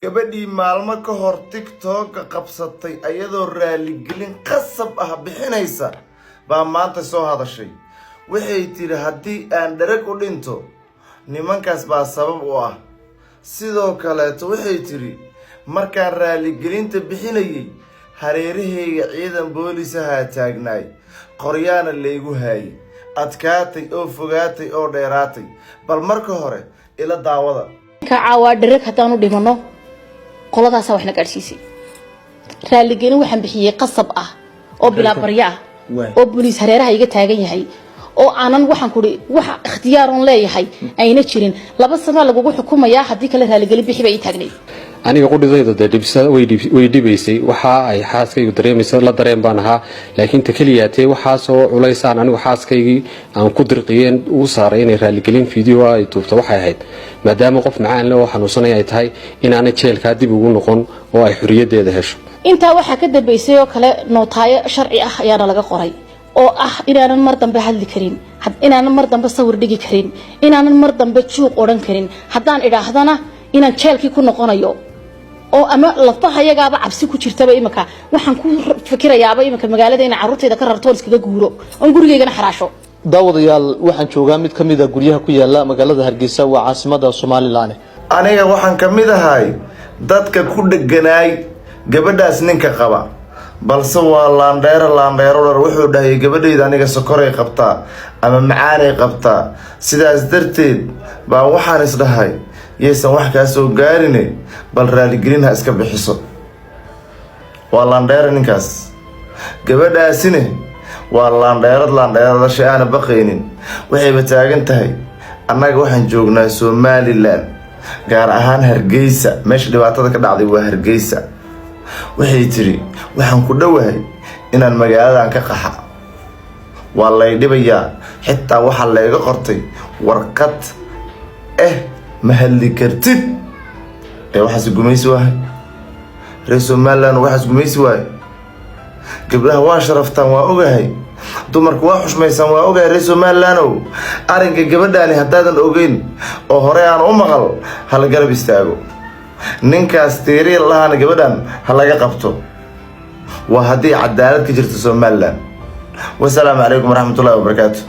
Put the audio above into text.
gabadhii maalmo ka hor TikTok qabsatay ayadoo raaligelin qasab ah bixinaysa baa maanta soo hadashay. Waxay tiri haddii aan dharag u dhinto nimankaas baa sabab u ah. Sidoo kale waxay tiri markaan raaligelinta bixinayay hareerahayga ciidan booliis ah taagnaay qoryaana leegu haayay adkaatay oo fogaatay oo dheeraatay bal marka hore ila daawada ka caawa dharag hadaan u dhimano qoladaas waxna gaarsiisay raaligelin waxaan bixiyay qasab ah oo bilaa barya ah oo booliis hareeraha iga taagan yahay oo aanan waxaan ku waxa ikhtiyaar on leeyahay ayna jirin laba sano lagu xukumayaa hadii kale raaligelin bixi bay taagnay aniga qudhidayda dibsada way dhibaysay waxa ay xaaskaygu dareemayso la dareen baan ahaa laakiin takaliyaatay waxa soo culaysaan anigu xaaskaygii aan ku dirqiyeen uu saaray inay raaligelin video ay duubto waxay ahayd maadaama qof macaan leh oo xanuunsanay ay tahay inaana jeelka dib ugu noqon oo ay xuriyadeeda hesho inta waxa ka dambeysay oo kale nootaayo sharci ah ayaa laga qoray oo ah inaanan mar dambe hadli karin inaanan mar dambe sawir dhigi karin inaanan mar dambe juuq oran karin hadaan idhaahdana inaan jeelkii ku noqonayo oo ama lafaha yagaaba cabsi ku jirtaba imaka waxaan ku fikirayaaba imaka magaalada in carruurteeda ka rarto iskaga guuro oo gurigeena xaraasho daawadayaal waxaan joogaa mid kamid ah guryaha ku yaala magaalada Hargeysa waa caasimada Soomaaliland aniga waxaan kamid ahay dadka ku dhaganaay gabadhaas ninka qaba balse waa laandheero wuxuu dhahay gabadheeda aniga sokoray qabtaa ama macaanay qabtaa sidaas darteed baa waxaan isdhahay yeesan wax ka soo gaarine bal raaligelin ha iska bixiso waa laandheero ninkaas gabadhaasina waa laandheerada shaana baqaynin waxay taagan tahay annaga waxaan joognaa Somaliland gaar ahaan Hargeysa meesha dhibaatada ka dhacday waa Hargeysa waxay tiri waxaan ku dhawahay inaan magaaladan ka qaxa waa lay dhibayaa xitaa waxa leega qortay warqad ma hadli kartid waxaas gumaysi waay reer Somaliland waxaas gumaysi waay gabdhaha waa sharaftaan waa ogahay dumarku waa xushmaysan waa ogahay reer Somaliland arinka gabadhaani hadaadan ogeyn oo hore aan u maqal hal garab istaago ninkaas tiiri lahaana gabadhan halaga qabto waa hadii cadaalad ka jirto Somaliland wassalaamu alaykum warahmatullahi wabarakatuh